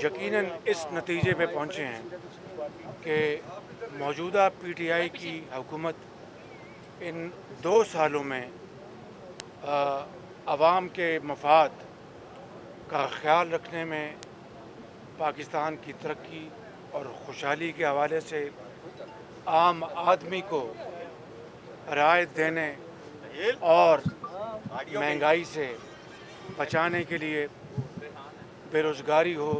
یقیناً اس نتیجے پہ پہنچے ہیں کہ موجودہ پی ٹی آئی کی حکومت ان 2 سالوں میں عوام کے مفاد کا خیال رکھنے میں پاکستان کی ترقی اور خوشحالی کے حوالے سے عام آدمی کو رعایت دینے اور مہنگائی سے بچانے کے لیے بے روزگاری ہو،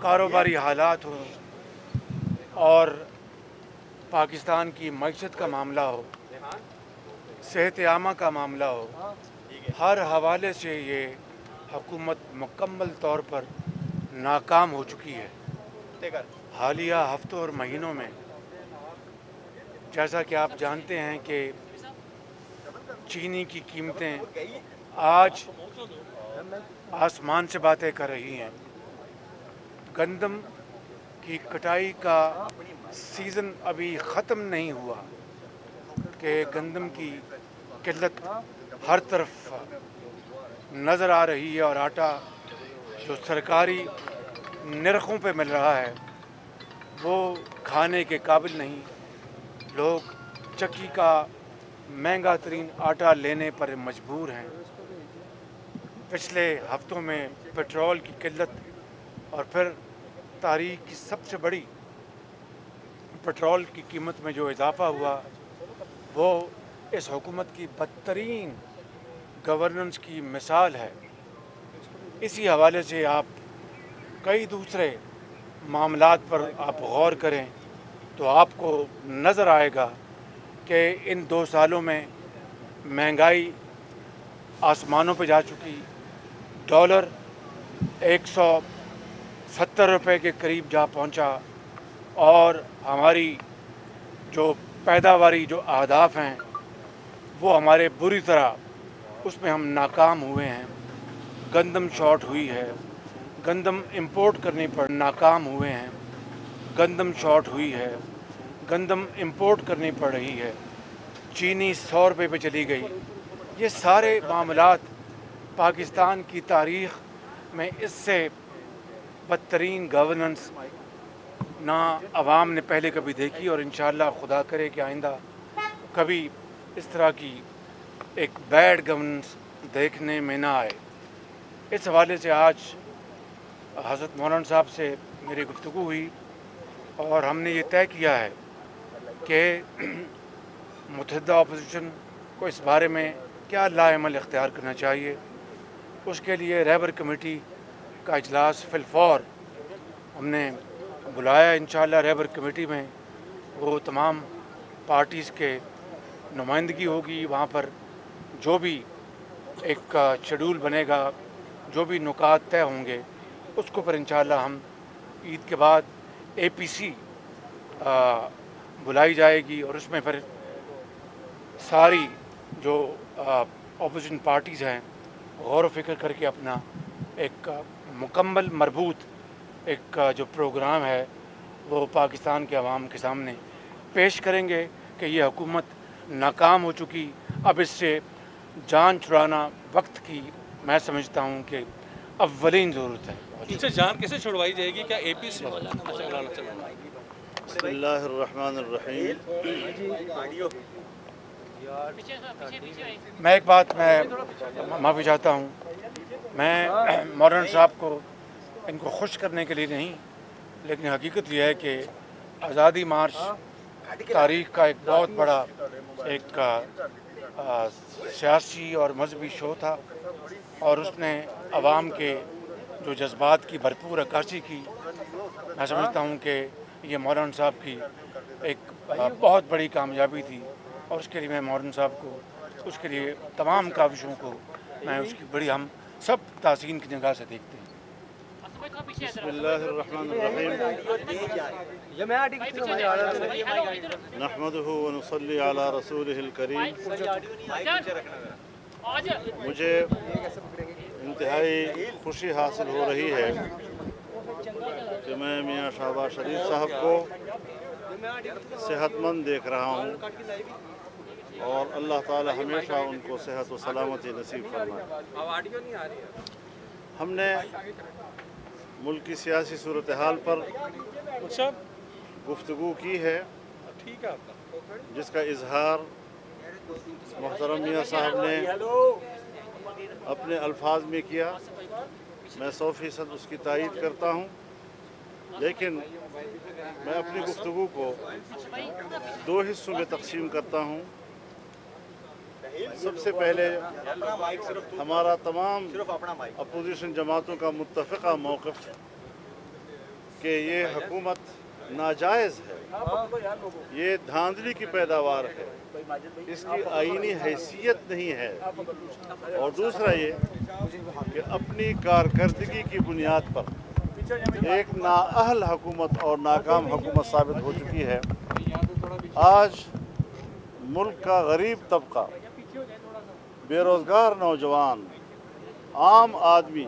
کاروباری حالات ہوں اور پاکستان کی معیشت کا معاملہ ہو، صحت عامہ کا معاملہ ہو، ہر حوالے سے یہ حکومت مکمل طور پر ناکام ہو چکی ہے۔ حالیہ ہفتوں اور مہینوں میں جیسا کہ آپ جانتے ہیں کہ چینی کی قیمتیں آج آسمان سے باتیں کر رہی ہیں۔ گندم کی کٹائی کا سیزن ابھی ختم نہیں ہوا کہ گندم کی قلت ہر طرف نظر آ رہی ہے اور آٹا جو سرکاری نرخوں پہ مل رہا ہے وہ کھانے کے قابل نہیں۔ لوگ چکی کا مہنگا ترین آٹا لینے پر مجبور ہیں۔ پچھلے ہفتوں میں پٹرول کی قلت اور پھر تاریخ کی سب سے بڑی پٹرول کی قیمت میں جو اضافہ ہوا وہ اس حکومت کی بدترین گورننس کی مثال ہے۔ اسی حوالے سے آپ کئی دوسرے معاملات پر آپ غور کریں تو آپ کو نظر آئے گا کہ ان 2 سالوں میں مہنگائی آسمانوں پہ جا چکی، ڈالر 170 روپے کے قریب جا پہنچا اور ہماری جو پیداواری جو اہداف ہیں وہ ہمارے بری طرح اس میں ہم ناکام ہوئے ہیں۔ گندم شارٹ ہوئی ہے، گندم امپورٹ کرنے پر ناکام ہوئے ہیں، گندم شارٹ ہوئی ہے، گندم امپورٹ کرنی پڑ رہی ہے، چینی 100 روپے پہ چلی گئی۔ یہ سارے معاملات پاکستان کی تاریخ میں اس سے بدترین گورننس نہ عوام نے پہلے کبھی دیکھی اور انشاءاللہ خدا کرے کہ آئندہ کبھی اس طرح کی ایک بیڈ گورننس دیکھنے میں نہ آئے۔ اس حوالے سے آج حضرت مولانا صاحب سے میری گفتگو ہوئی اور ہم نے یہ طے کیا ہے کہ متحدہ اپوزیشن کو اس بارے میں کیا لاعمل اختیار کرنا چاہیے۔ اس کے لیے رہبر کمیٹی کا اجلاس فی الفور ہم نے بلایا۔ انشاءاللہ رہبر کمیٹی میں وہ تمام پارٹیز کے نمائندگی ہوگی، وہاں پر جو بھی ایک شیڈول بنے گا، جو بھی نکات طے ہوں گے اس کو پر انشاءاللہ ہم عید کے بعد اے پی سی بلائی جائے گی اور اس میں پھر ساری جو اپوزیشن پارٹیز ہیں غور و فکر کر کے اپنا ایک مکمل مربوط ایک جو پروگرام ہے وہ پاکستان کے عوام کے سامنے پیش کریں گے کہ یہ حکومت ناکام ہو چکی، اب اس سے جان چھڑانا وقت کی میں سمجھتا ہوں کہ اولین ضرورت ہے۔ ان سے جان کیسے چھڑوائی جائے گی؟ کیا اے پی سی؟ بسم اللہ الرحمن الرحیم۔ میں ایک بات میں معافی چاہتا ہوں، میں مولانا صاحب کو ان کو خوش کرنے کے لیے نہیں، لیکن حقیقت یہ ہے کہ آزادی مارچ تاریخ کا ایک بہت بڑا ایک سیاسی اور مذہبی شو تھا اور اس نے عوام کے جو جذبات کی بھرپور عکاسی کی۔ میں سمجھتا ہوں کہ یہ مولانا صاحب کی ایک بہت بڑی کامیابی تھی اور اس کے لیے میں مولانا صاحب کو، اس کے لیے تمام کاوشوں کو میں اس کی بڑی ہم سب تحسین کی نگاہ سے دیکھتے ہیں۔ بسم اللہ الرحمن الرحیم۔ نحمدہ ونصلی علی رسولہ الکریم۔ مجھے انتہائی خوشی حاصل ہو رہی ہے کہ میں میاں شہباز شریف صاحب کو صحت مند دیکھ رہا ہوں اور اللہ تعالی ہمیشہ ان کو صحت و سلامتی نصیب فرمائے۔ ہم نے मुल्क की सियासी सूरत हाल पर अच्छा गुफ्तगू की है, ठीक है आपका। जिसका इजहार मोहतरम मियाँ साहब ने अपने अल्फाज में किया। मैं 100% उसकी तायीद करता हूँ, लेकिन मैं अपनी गुफ्तगू को 2 हिस्सों में तकसीम करता हूँ। सबसे पहले हमारा तमाम अपोजिशन जमातों का मुत्तफ़िक़ा मौक़िफ़ कि ये हुकूमत नाजायज़ है, ये धांधली की पैदावार है, इसकी आईनी हैसियत नहीं है। और दूसरा ये कि अपनी कारकर्दगी की बुनियाद पर एक नाअहल हुकूमत और नाकाम हुकूमत साबित हो चुकी है। आज मुल्क का गरीब तबका, बेरोज़गार नौजवान, आम आदमी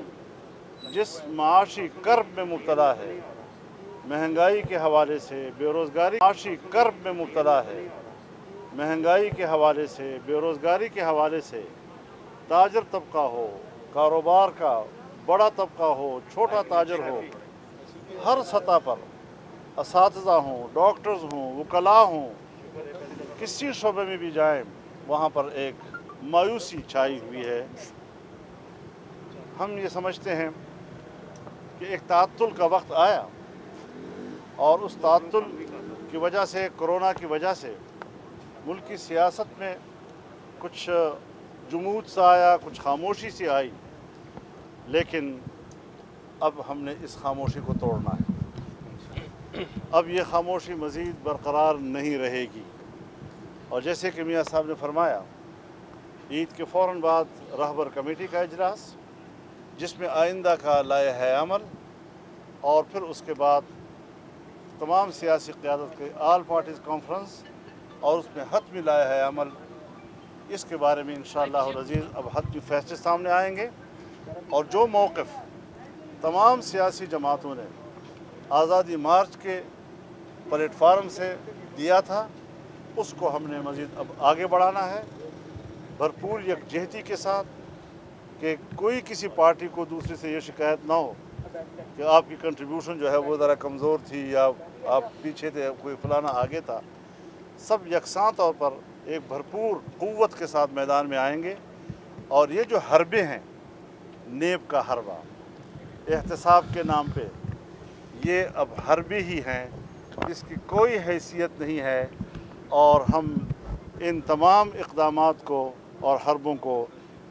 जिस माशी कर्ब में मुब्तला है, महंगाई के हवाले से, बेरोज़गारी माशी कर्ब में मुब्तला है, महंगाई के हवाले से, बेरोज़गारी के हवाले से, ताजर तबका हो, कारोबार का बड़ा तबका हो, छोटा ताजर हो, हर सतह पर असातिज़ा हों, डॉक्टर्स हों, वकला हों, किसी शोबे में भी जाएं, वहाँ पर एक मायूसी छाई हुई है। हम ये समझते हैं कि एक ताअत्तुल का वक्त आया और उस ताअत्तुल की वजह से, कोरोना की वजह से मुल्क की सियासत में कुछ जुमूद सा आया, कुछ खामोशी सी आई, लेकिन अब हमने इस खामोशी को तोड़ना है। अब ये खामोशी मज़ीद बरकरार नहीं रहेगी। और जैसे कि मियाँ साहब ने फरमाया, ईद के फ़ौरन बाद रहबर कमेटी का इजलास, जिसमें आइंदा का लाए अमल, और फिर उसके बाद तमाम सियासी क़यादत के आल पार्टीज़ कॉन्फ्रेंस और उसमें हतमी लाए अमल, इसके बारे में इंशाअल्लाह अज़ीज़ अब हतमी फ़ैसले सामने आएंगे। और जो मौक़िफ़ तमाम सियासी जमातों ने आज़ादी मार्च के प्लेटफार्म से दिया था, उसको हमने मज़ीद अब आगे बढ़ाना है, भरपूर यकजहती के साथ, कि कोई किसी पार्टी को दूसरे से ये शिकायत ना हो कि आपकी कंट्रीब्यूशन जो है वो ज़रा कमज़ोर थी या आप पीछे थे, कोई फलाना आगे था। सब यकसां तौर पर एक भरपूर क़ुव्वत के साथ मैदान में आएंगे। और ये जो हरबे हैं, नेब का हरबा, एहतसाब के नाम पे, ये अब हरबे ही हैं, इसकी कोई हैसियत नहीं है। और हम इन तमाम इक़दामात को और हरबों को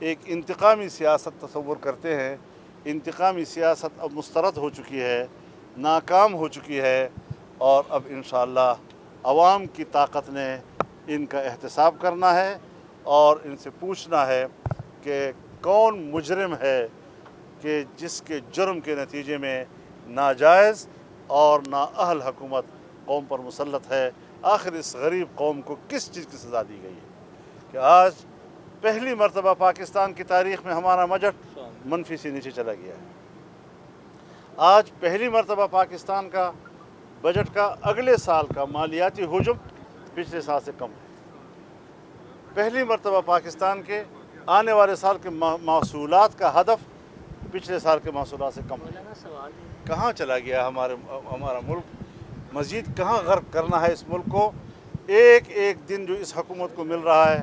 एक इंतकामी सियासत तसव्वुर करते हैं। इंतकामी सियासत अब मुस्तरद हो चुकी है, नाकाम हो चुकी है, और अब इंशाअल्लाह अवाम की ताकत ने इनका एहतसाब करना है और इनसे पूछना है कि कौन मुजरिम है कि जिसके जुर्म के नतीजे में नाजायज़ और नाअहल हुकूमत कौम पर मुसल्लत है। आखिर इस गरीब कौम को किस चीज़ की सज़ा दी गई है कि आज पहली मरतबा पाकिस्तान की तारीख़ में हमारा बजट मनफी से नीचे चला गया है। आज पहली मरतबा पाकिस्तान का बजट का अगले साल का मालियाती हुजूम पिछले साल से कम है। पहली मरतबा पाकिस्तान के आने वाले साल के महसूलात का हदफ पिछले साल के महसूलात से कम है। कहाँ चला गया हमारा मुल्क? मज़ीद कहाँ गर्क करना है इस मुल्क को? एक एक दिन जो इस हुकूमत को मिल रहा है,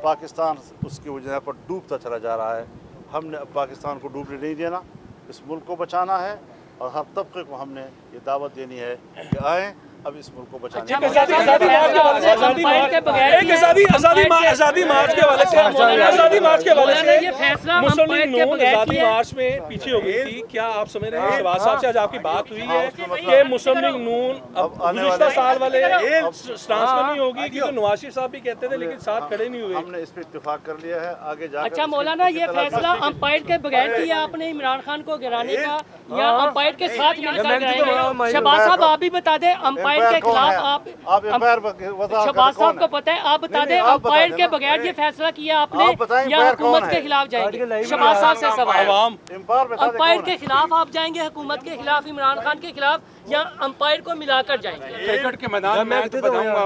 पाकिस्तान उसकी वजह पर डूबता चला जा रहा है। हमने अब पाकिस्तान को डूबने नहीं देना, इस मुल्क को बचाना है, और हर तबके को हमने ये दावत देनी है कि आएँ अब इस मुल्क को बचाने। आज़ादी मार्च के हवाले से मुस्लिम लीग नून आज़ादी मार्च में पीछे हो गई थी। क्या आप समझ रहे हैं शहबाज साहब से आज आपकी बात हुई है कि मुस्लिम लीग नून अब गुज़िश्ता साल वाले स्टांस में नहीं होगी? क्योंकि नवाज शरीफ साहब भी कहते थे लेकिन साथ खड़े नहीं हुए। हमने इस पर इत्तेफाक कर लिया है, आगे जाकर। अच्छा मौलाना, ये फैसला अंपायर के बगैर किया आपने इमरान खान को गिराने का, या अंपायर के साथ मिलकर गिराएंगे? शहबाज साहब आप भी बता दें, अंपायर के खिलाफ आप शहबाज साहब को पता है, आप बता दें अंपायर के बगैर ये फैसला किया आपने या हुकूमत के खिलाफ जाएंगे? शहबाज साहब से सवाल, अंपायर के खिलाफ आप जाएंगे, हुकूमत के खिलाफ, इमरान खान के खिलाफ, या अंपायर को मिलाकर जाएंगे? क्रिकेट के मैदान में तो बताऊंगा।